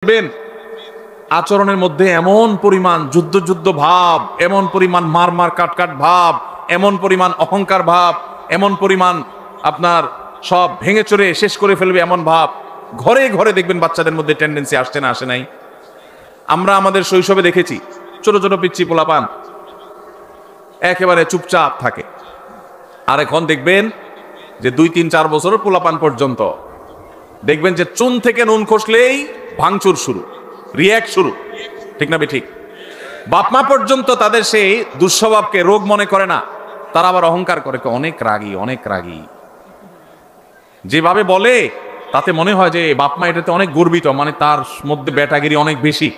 দেখবেন আচরণের মধ্যে এমন পরিমাণ যুদ্ধ যুদ্ধ ভাব, এমন পরিমাণ মার মার কাট কাট ভাব, এমন পরিমাণ অহংকার ভাব, এমন পরিমাণ আপনার সব ভেঙে চড়ে শেষ করে ফেলবে এমন ভাব। ঘরে ঘরে দেখবেন বাচ্চাদের মধ্যে টেন্ডেন্সি আসছে না, আসে নাই? আমরা আমাদের শৈশবে দেখেছি ছোট ছোট পিচ্চি পোলাপান একেবারে চুপচাপ থাকে, আর এখন দেখবেন যে 2-3-4 বছরের পোলাপান পর্যন্ত দেখবেন যে চুন থেকে নুন খসলেই ভাঙচুর শুরু, রিয়াক্ট শুরু, ঠিক না ঠিক? বাপমা পর্যন্ত তাদের সেই দুঃস্বভাবকে রোগ মনে করে না, তারা আবার অহংকার করে, অনেক রাগী অনেক রাগী। যেভাবে বলে তাতে মনে হয় যে বাপমা এটাতে অনেক গর্বিত, মানে তার মধ্যে ব্যাটাগিরি অনেক বেশি।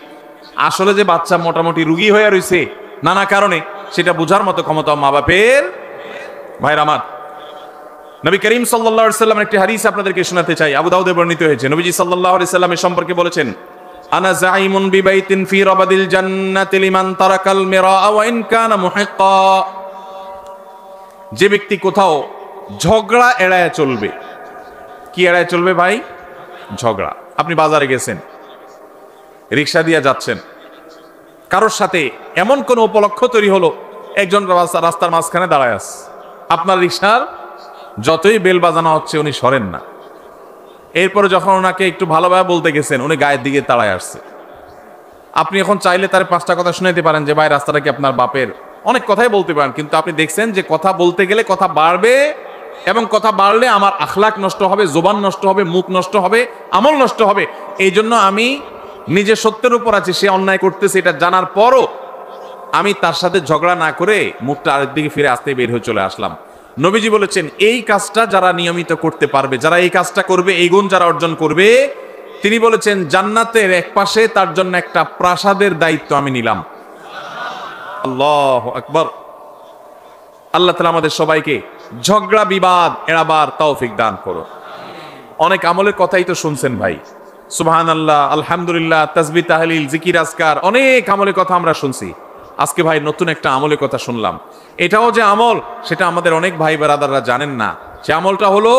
আসলে যে বাচ্চা মোটামুটি রুগী হয়ে রয়েছে নানা কারণে, সেটা বোঝার মতো ক্ষমতা মা বাপের। ভাইরা আমার, নবী করিম সাল্লাল্লাহু আলাইহি ওয়াসাল্লামের একটি হাদিস আপনাদেরকে শোনাতে চাই, আবু দাউদে বর্ণিত হয়েছে। নবীজি সাল্লাল্লাহু আলাইহি ওয়াসাল্লামের সম্পর্কে বলেছেন, আনা যাইমুন বিবাইতিন ফি রাবাদিল জান্নাতি লিমান তারাকাল মিরা ওয়া ইন কানা মুহিক্কা। যে ব্যক্তি কোথাও ঝগড়া এড়ায় চলবে। কি এড়ায় চলবে ভাই? ঝগড়া। আপনি বাজারে গেছেন, রিকশা দিয়ে যাচ্ছেন, কারোর সাথে এমন কোন উপলক্ষ তৈরি হলো, একজন রাস্তার মাঝখানে দাঁড়ায় আছে, আপনার রিকশার যতই বেল বাজানো হচ্ছে উনি সরেন না। এরপরে যখন ওনাকে একটু ভালোভাবে বলতে গেছেন, উনি গায়ের দিকে তাড়ায় আসছে। আপনি এখন চাইলে তার 5টা কথা শুনাইতে পারেন যে ভাই রাস্তাটা কি আপনার বাপের, অনেক কথাই বলতে পারেন, কিন্তু আপনি দেখছেন যে কথা বলতে গেলে কথা বাড়বে, এবং কথা বাড়লে আমার আখলাক নষ্ট হবে, জবান নষ্ট হবে, মুখ নষ্ট হবে, আমল নষ্ট হবে। এই জন্য আমি নিজে সত্যের উপর আছি, সে অন্যায় করতেছে এটা জানার পরও আমি তার সাথে ঝগড়া না করে মুখটা আরেক দিকে ফিরে আসতে বের হয়ে চলে আসলাম। নবীজি বলেছেন, এই কাজটা যারা নিয়মিত করতে পারবে, যারা এই কাজটা করবে, এই গুণ যারা অর্জন করবে, তিনি বলেছেন জান্নাতের এক পাশে তার জন্য একটা প্রাসাদের দায়িত্ব আমি নিলাম। আল্লাহু আকবার। আল্লাহ তাআলা আমাদের সবাইকে ঝগড়া বিবাদ এড়াবার তৌফিক দান করো। অনেক আমলের কথাই তো শুনছেন ভাই, সুবহানাল্লাহ, আলহামদুলিল্লাহ, তাসবিহ, তাহলিল, জিকির, আজকার, অনেক আমলের কথা আমরা শুনছি। আজকে ভাই নতুন একটা আমলের কথা শুনলাম। এটাও যে আমল সেটা আমাদের অনেক ভাই ব্রাদাররা জানেন না। সে আমলটা হলো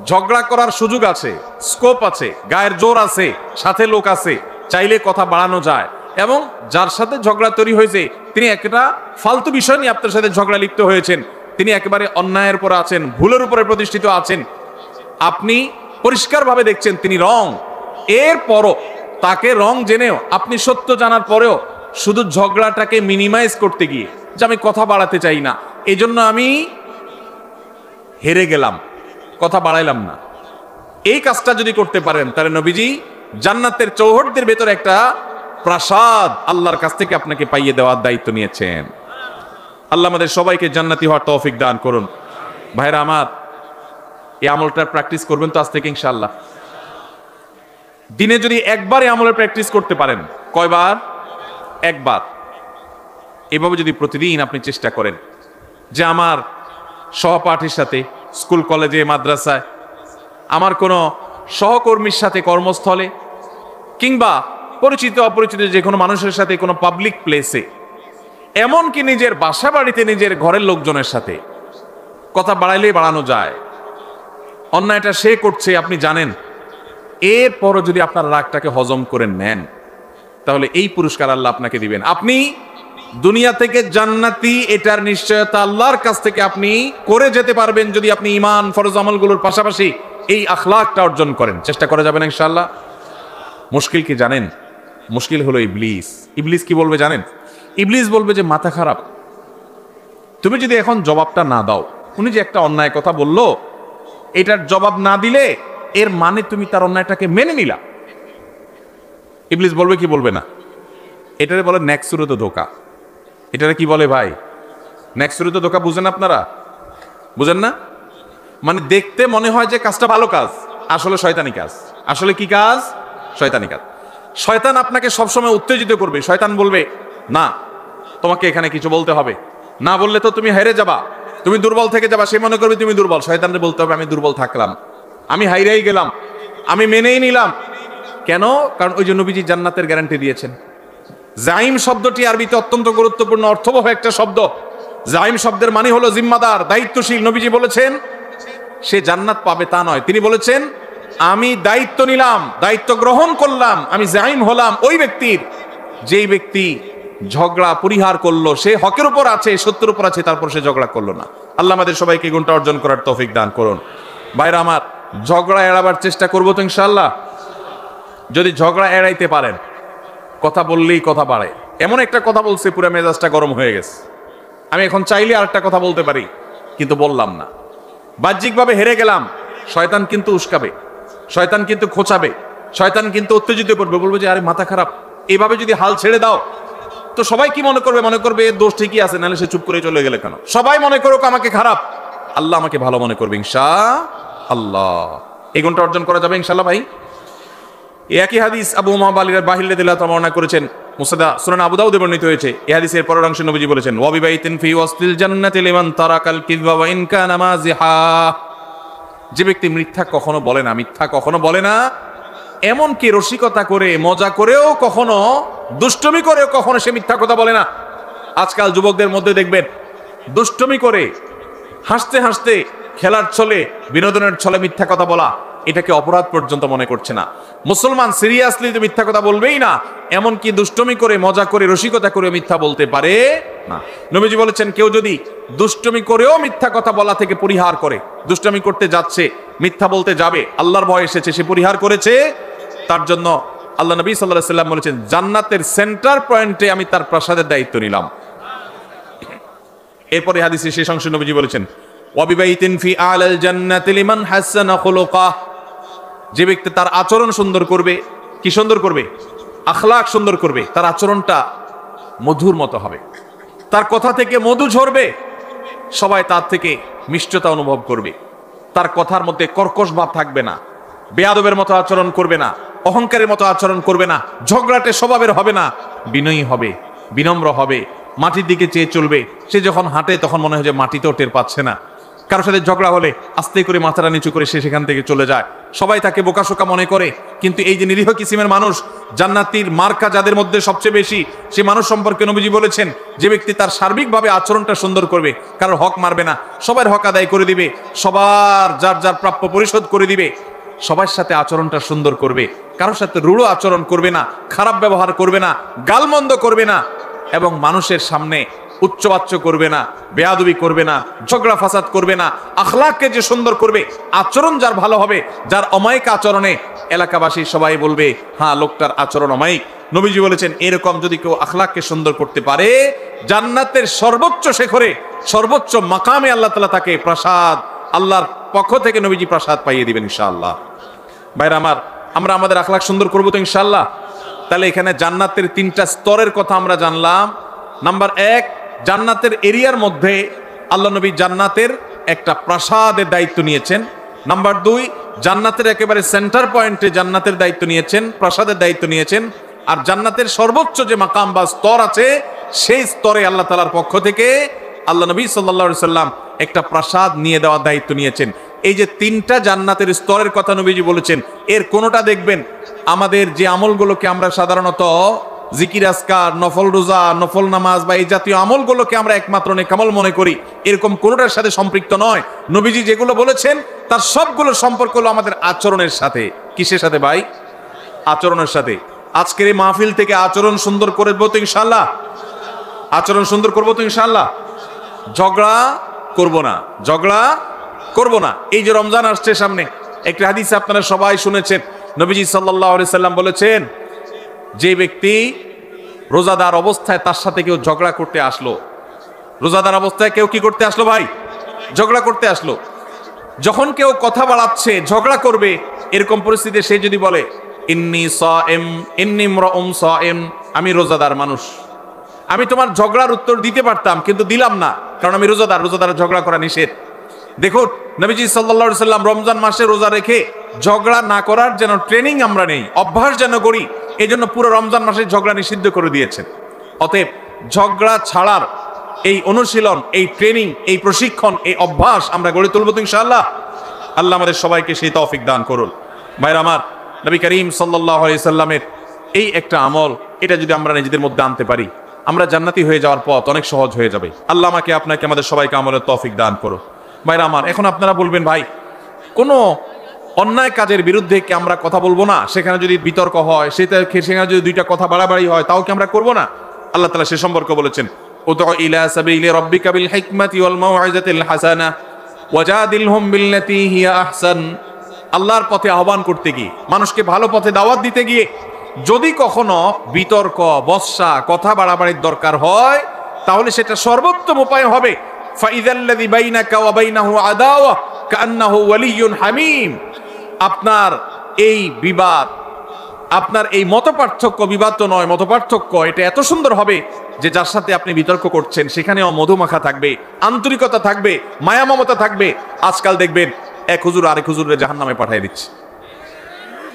ঝগড়া করার সুযোগ আছে, স্কোপ আছে, গায়ের জোর আছে, সাথে লোক আছে, চাইলে কথা বাড়ানো যায়, এবং যার সাথে ঝগড়া তৈরি হয়েছে তিনি একটা ফালতু বিষয় নিয়ে আপনার সাথে ঝগড়া লিপ্ত হয়েছেন, তিনি একেবারে অন্যায়ের উপর আছেন, ভুলের উপরে প্রতিষ্ঠিত আছেন, আপনি পরিষ্কারভাবে দেখছেন তিনি রং, এরপরও তাকে রং জেনেও আপনি সত্য জানার পরেও শুধু ঝগড়াটাকে মিনিমাইজ করতে গিয়ে যে আমি কথা বাড়াতে চাই না, এই জন্য আমি হেরে গেলাম, কথা বাড়াইলাম না, এই কাজটা যদি করতে পারেন তাহলে নবীজি জান্নাতের চৌহদ্দির ভেতরে একটা প্রাসাদ আল্লাহর কাছ থেকে আপনাকে পাইয়ে দেওয়ার দায়িত্ব নিয়েছেন। আল্লাহ আমাদের সবাইকে জান্নাতি হওয়ার তৌফিক দান করুন। ভাইরা আমার, এই আমলটার প্র্যাকটিস করবেন তো আজ থেকে ইনশাআল্লাহ। দিনে যদি একবার এই আমলের প্র্যাকটিস করতে পারেন, কয়বার? একবার। এভাবে যদি প্রতিদিন আপনি চেষ্টা করেন যে আমার সহপাঠীর সাথে, স্কুল কলেজে মাদ্রাসায়, আমার কোনো সহকর্মীর সাথে কর্মস্থলে, কিংবা পরিচিত অপরিচিত যে কোনো মানুষের সাথে, কোনো পাবলিক প্লেসে, এমনকি নিজের বাসা বাড়িতে নিজের ঘরের লোকজনের সাথে কথা বাড়াইলেই বাড়ানো যায়। অন্যায়টা সে করছে আপনি জানেন, এরপরও যদি আপনার রাগটাকে হজম করে নেন তাহলে এই পুরস্কার আল্লাহ আপনাকে দিবেন। আপনি দুনিয়া থেকে জান্নাতি, এটার নিশ্চয়তা আল্লাহর কাছ থেকে আপনি করে যেতে পারবেন যদি আপনি ঈমান, ফরজ আমলগুলোর পাশাপাশি এই আখলাকটা অর্জন করেন। চেষ্টা করা যাবে না ইনশাআল্লাহ? মুশকিল কি জানেন? মুশকিল হলো ইবলিস। ইবলিস কি বলবে জানেন? ইবলিস বলবে যে মাথা খারাপ, তুমি যদি এখন জবাবটা না দাও, উনি যে একটা অন্যায় কথা বললো এটার জবাব না দিলে এর মানে তুমি তার অন্যায়টাকে মেনে নিলা। ইবলিস বলবে কি বলবে না? এটারে বলে নেক্সুরত ধোকা। এটারে কি বলে ভাই? নেক্সুরত ধোকা। বুঝেন আপনারা? বুঝেন না? মানে দেখতে মনে হয় যে কাজটা ভালো কাজ, আসলে শয়তানি কাজ। আসলে কি কাজ? শয়তানি কাজ। শয়তান আপনাকে সবসময় উত্তেজিত করবে। শয়তান বলবে না, তোমাকে এখানে কিছু বলতে হবে, না বললে তো তুমি হেরে যাবা, তুমি দুর্বল থেকে যাবা, সে মনে করবে তুমি দুর্বল। শয়তানরে বলতে হবে আমি দুর্বল থাকলাম, আমি হাইরাই গেলাম, আমি মেনেই নিলাম। কেন? কারণ ওই যে নবীজি জান্নাতের গ্যারান্টি দিয়েছেন। জাইম শব্দটি আরবিতে অত্যন্ত গুরুত্বপূর্ণ অর্থবহ একটা শব্দ। জাইম শব্দের মানে হলো জিম্মাদার, দায়িত্বশীল। নবীজি বলেছেন সে জান্নাত পাবে তা নয়, তিনি বলেছেন আমি দায়িত্ব নিলাম, দায়িত্ব গ্রহণ করলাম, আমি জাইম হলাম ওই ব্যক্তির, যেই ব্যক্তি ঝগড়া পরিহার করলো, সে হকের উপর আছে, সত্যের উপর আছে, তারপর সে ঝগড়া করলো না। আল্লাহ আমাদের সবাইকে গুণটা অর্জন করার তৌফিক দান করুন। ভাইরা আমার, ঝগড়া এড়াবার চেষ্টা করবো তো ইনশাআল্লাহ। যদি ঝগড়া এড়াইতে পারেন, কথা বললেই কথা বাড়ে, এমন একটা কথা বলছে পুরো মেজাজটা গরম হয়ে গেছে। আমি এখন চাইলে আরেকটা কথা বলতে পারি, কিন্তু বললাম না। বাহ্যিকভাবে হেরে গেলাম, শয়তান কিন্তু উস্কাবে, শয়তান কিন্তু খোঁচাবে, শয়তান কিন্তু উত্তেজিত করবে, বলবো যে আরে মাথা খারাপ, এইভাবে যদি হাল ছেড়ে দাও তো সবাই কি মনে করবে? মনে করবে এর দোষ ঠিকই আছে, নাহলে সে চুপ করে চলে গেলে কেন? সবাই মনে করুক আমাকে খারাপ, আল্লাহ আমাকে ভালো মনে করবে ইনশাআল্লাহ। এই গুণটা অর্জন করা যাবে ইনশাআল্লাহ ভাই। একই হাদিস আবু উমামা বাহির রাদিয়াল্লাহু তাআলা বর্ণনা করেছেন, মুসনাদ সুনান আবু দাউদে বর্ণিত হয়েছে। এই হাদিসের পরের অংশে নবীজি বলেছেন, ওয়া বিবাইতিন ফি ওয়াসতিল জান্নাতি লিমান তারাকাল কিযবা ওয়া ইন কানা মাযিহা। যে ব্যক্তি মিথ্যা কখনো বলে না, মিথ্যা কখনো বলে না, এমন কি রসিকতা করে, মজা করেও কখনো, দুষ্টমি করেও কখনো সে মিথ্যা কথা বলে না। আজকাল যুবকদের মধ্যে দেখবেন দুষ্টমি করে, হাসতে হাসতে, খেলার ছলে, বিনোদনের ছলে মিথ্যা কথা বলা, এটাকে অপরাধ পর্যন্ত মনে করছে না। মুসলমান সিরিয়াসলি তো মিথ্যা কথা বলবেই না, এমনকি দুষ্টমি করে, মজা করে, রসিকতা করে মিথ্যা বলতে পারে না। নবীজি বলেছেন, কেউ যদি দুষ্টমি করেও মিথ্যা কথা বলা থেকে পরিহার করে, দুষ্টমি করতে যাচ্ছে, মিথ্যা বলতে যাবে, আল্লাহর ভয় এসেছে, সে পরিহার করেছে, তার জন্য আল্লাহ নবী সাল্লাল্লাহু আলাইহি ওয়াসাল্লাম বলেছেন, জান্নাতের সেন্টার পয়েন্টে আমি তার প্রাসাদের দায়িত্ব নিলাম। এরপরে হাদিসে শেষ অংশে নবীজি বলেছেন, ওয়া বিবাইতিন ফি আলাল জান্নাতি লিমান হাসানা খুলুকা। যে ব্যক্তি তার আচরণ সুন্দর করবে, কি সুন্দর করবে? আখলাক সুন্দর করবে, তার আচরণটা মধুর মতো হবে, তার কথা থেকে মধু ঝরবে, সবাই তার থেকে মিষ্টতা অনুভব করবে, তার কথার মধ্যে কর্কশ ভাব থাকবে না, বেয়াদবের মতো আচরণ করবে না, অহংকারের মতো আচরণ করবে না, ঝগড়াটে স্বভাবের হবে না, বিনয়ী হবে, বিনম্র হবে, মাটির দিকে চেয়ে চলবে। সে যখন হাঁটে তখন মনে হয় যে মাটিতেও টের পাচ্ছে না। কারোর সাথে ঝগড়া হলে আস্তে করে মাথাটা নিচু করে সে সেখান থেকে চলে যায়, সবাই তাকে বোকাশোকা মনে করে। কিন্তু এই যে নিরীহ কিসিমের মানুষ, জান্নাতীর মার্কা যাদের মধ্যে সবচেয়ে বেশি, সে মানুষ সম্পর্কে নবীজি বলেছেন, যে ব্যক্তি তার সার্বিকভাবে আচরণটা সুন্দর করবে, কারোর হক মারবে না, সবার হক আদায় করে দিবে, সবার যার যার প্রাপ্য পরিশোধ করে দিবে, সবার সাথে আচরণটা সুন্দর করবে, কারোর সাথে রূঢ় আচরণ করবে না, খারাপ ব্যবহার করবে না, গালমন্দ করবে না, এবং মানুষের সামনে উচ্চবাচ্য করবে না, বেয়াদবি করবে না, ঝগড়া ফাসাদ করবে না। আখলাককে যে সুন্দর করবে, আচরণ যার ভালো হবে, যার অমায়িক আচরণে এলাকাবাসী সবাই বলবে, হ্যাঁ লোকটার আচরণ অমায়িক। নবীজি বলেছেন, এরকম যদি কেউ আখলাককে সুন্দর করতে পারে, জান্নাতের সর্বোচ্চ শিখরে, সর্বোচ্চ মাকামে আল্লাহ তাআলা তাকে প্রাসাদ, আল্লাহর পক্ষ থেকে নবীজি প্রাসাদ পাইয়ে দিবেন ইনশাআল্লাহ। ভাইরা আমার, আমরা আমাদের আখলাক সুন্দর করবো তো ইনশাআল্লাহ। তাহলে এখানে জান্নাতের 3টা স্তরের কথা আমরা জানলাম। নাম্বার 1, জান্নাতের এরিয়ার মধ্যে আল্লাহ নবী জান্নাতের একটা প্রাসাদের দায়িত্ব নিয়েছেন। নাম্বার 2, জান্নাতের একেবারে সেন্টার পয়েন্টে জান্নাতের দায়িত্ব নিয়েছেন, প্রাসাদের দায়িত্ব নিয়েছেন। আর জান্নাতের সর্বোচ্চ যে মাকাম বা স্তর আছে, সেই স্তরে আল্লাহ তাআলার পক্ষ থেকে আল্লাহ নবী সাল্লাল্লাহু আলাইহি সাল্লাম একটা প্রাসাদ নিয়ে দেওয়ার দায়িত্ব নিয়েছেন। এই যে 3টা জান্নাতের স্তরের কথা নবীজি বলেছেন, এর কোনোটা দেখবেন আমাদের যে আমলগুলোকে আমরা সাধারণত জিকির আজকার, নফল রোজা, নফল নামাজ বা এই জাতীয় আমলগুলোকে আমরা একমাত্র নেকামল মনে করি, এরকম কোনোটার সাথে সম্পৃক্ত নয়। নবীজি যেগুলো বলেছেন তার সবগুলো সম্পর্ক হলো আমাদের আচরণের সাথে। কিসের সাথে ভাই? আচরণের সাথে। আজকের এই মাহফিল থেকে আচরণ সুন্দর করবো তো ইনশাআল্লাহ, আচরণ সুন্দর করবো তো ইনশাআল্লাহ। ঝগড়া করব না, ঝগড়া করব না। এই যে রমজান আসছে সামনে, একটা হাদিস আপনারা সবাই শুনেছেন, নবীজি সাল্লাল্লাহু আলাইহি সাল্লাম বলেছেন, যে ব্যক্তি রোজাদার অবস্থায় তার সাথে কেউ ঝগড়া করতে আসলো, রোজাদার অবস্থায় কেউ কি করতে আসলো ভাই? ঝগড়া করতে আসলো। যখন কেউ কথা বাড়াচ্ছে, ঝগড়া করবে, এরকম পরিস্থিতিতে সে যদি বলে, ইন্নী সাইম, ইন্নী ইমরাউন সাইম, আমি রোজাদার মানুষ, আমি তোমার ঝগড়ার উত্তর দিতে পারতাম কিন্তু দিলাম না, কারণ আমি রোজাদার, রোজাদার ঝগড়া করা নিষেধ। দেখুন নবীজি সাল্লাল্লাহু আলাইহি সাল্লাম রমজান মাসে রোজা রেখে ঝগড়া না করার যেন ট্রেনিং আমরা নেই, অভ্যাস যেন করি, এই জন্য পুরো রমজান মাসে ঝগড়া নিষিদ্ধ করে দিয়েছেন। অতএব ঝগড়া ছাড়ার এই অনুশীলন, এই ট্রেনিং, এই প্রশিক্ষণ, এই অভ্যাস আমরা গড়ে তুলব তো ইনশাআল্লাহ। আল্লাহ আমাদের সবাইকে সেই তৌফিক দান করুন। ভাইরা আমার, নবী করিম সাল্লাল্লাহু আলাইহি সাল্লামের এই একটা আমল, এটা যদি আমরা নিজেদের মধ্যে আনতে পারি, আমরা জান্নাতি হয়ে যাওয়ার পথ অনেক সহজ হয়ে যাবে। আল্লাহ আমাকে, আপনাকে, আমাদের সবাইকে আমলের তৌফিক দান করো। ভাইরা আমার, এখন আপনারা বলবেন, ভাই কোনো অন্যায় কাজের বিরুদ্ধে কি আমরা কথা বলবো না? সেখানে যদি বিতর্ক হয়, সেখানে যদি দুইটা কথা বাড়াবাড়ি হয়, তাও কি আমরা করবো না? আল্লাহ তাআলা সে সম্পর্কে বলেছেন, উদউ ইলা সাবিলি রাব্বিকা বিল হিকমাতি ওয়াল মাউইজাতিল হাসানাহ ওয়াজাদিলহুম বিল্লাতী হিয়া আহসান। আল্লাহর পথে আহ্বান করতে গিয়ে, মানুষকে ভালো পথে দাওয়াত দিতে গিয়ে যদি কখনো বিতর্ক, বর্ষা, কথা বাড়াবাড়ির দরকার হয়, তাহলে সেটা সর্বোত্তম উপায় হবে ফাইযাল্লাযী বাইনাকা ওয়া বাইনাহু আদাওয়া কান্নাহু ওয়ালিয়্যুন হামীম। আপনার এই বিবাদ, আপনার এই মতপার্থক্য, বিবাদ তো নয়, মতপার্থক্য, এটা এত সুন্দর হবে যে যার সাথে আপনি বিতর্ক করছেন সেখানেও মধুমাখা থাকবে, আন্তরিকতা থাকবে, মায়া মমতা থাকবে। আজকাল দেখবেন এক হুজুর আরেক হুজুরের জাহান্নামে পাঠিয়ে দিচ্ছে।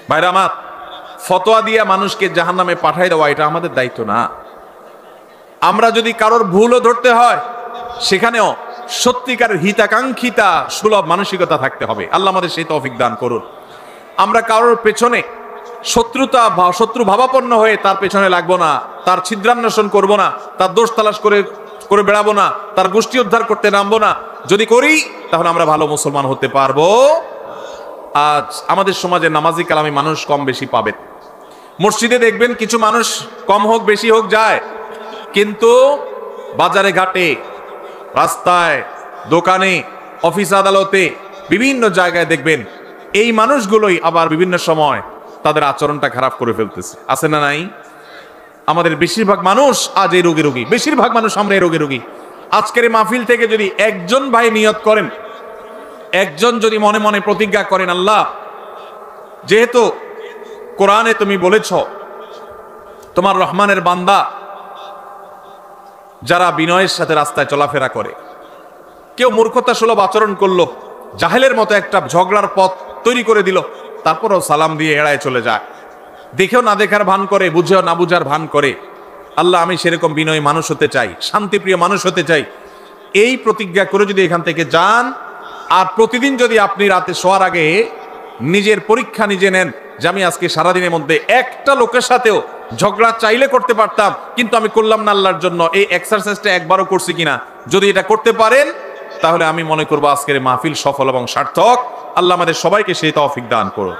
ভাইরা আমার, ফতোয়া দিয়া মানুষকে জাহান্নামে পাঠিয়ে দেওয়া এটা আমাদের দায়িত্ব না। আমরা যদি কারোর ভুলও ধরতে হয়, সেখানেও সত্যিকারের হিতাকাঙ্ক্ষিতা সুলভ মানসিকতা থাকতে হবে। আল্লাহ আমাদের সেই তৌফিক দান করুন। আমরা কারোর পেছনে শত্রু ভাবাপন্ন হয়ে তার পেছনে লাগবো না, তার ছিদ্রান্বেষণ করবো না, তার দোষ তালাশ করে বেড়াবো না, তার গোষ্ঠী উদ্ধার করতে নামবো না। যদি করি তাহলে আমরা ভালো মুসলমান হতে পারবো। আজ আমাদের সমাজে নামাজি কালামী মানুষ কম বেশি পাবেন। মসজিদে দেখবেন কিছু মানুষ কম হোক বেশি হোক যায়, কিন্তু বাজারে ঘাটে, রাস্তায়, দোকানে, অফিস আদালতে, বিভিন্ন জায়গায় দেখবেন এই মানুষগুলোই আবার বিভিন্ন সময় তাদের আচরণটা খারাপ করে ফেলতেছে। আছে না নাই? আমাদের বেশিরভাগ মানুষ আজ এই রোগী, বেশিরভাগ মানুষ আমরা এই রোগী। আজকের এই মাহফিল থেকে যদি একজন ভাই নিয়ত করেন, একজন যদি মনে মনে প্রতিজ্ঞা করেন, আল্লাহ, যেহেতু কোরআনে তুমি বলেছ তোমার রহমানের বান্দা যারা বিনয়ের সাথে রাস্তায় চলাফেরা করে, কেউ মূর্খতা সুলভ আচরণ করলো, জাহেলের মতো একটা ঝগড়ার পথ তৈরি করে দিল, তারপরও সালাম দিয়ে এড়ায় চলে যায়, দেখেও না দেখার ভান করে, বুঝেও না বুঝার ভান করে। আল্লাহ, আমি সেরকম বিনয়ী মানুষ হতে চাই, শান্তিপ্রিয় মানুষ হতে চাই। এই প্রতিজ্ঞা করে যদি এখান থেকে যান, আর প্রতিদিন যদি আপনি রাতে শোয়ার আগে নিজের পরীক্ষা নিজে নেন যে আমি আজকে সারাদিনের মধ্যে একটা লোকের সাথেও ঝগড়া চাইলে করতে পারতাম, কিন্তু আমি করলাম না আল্লাহর জন্য, এই এক্সারসাইজটা একবারও করছি কিনা, যদি এটা করতে পারেন তাহলে আমি মনে করবো আজকের মাহফিল সফল এবং সার্থক। আল্লাহ আমাদের সবাইকে সেই তৌফিক দান করুন।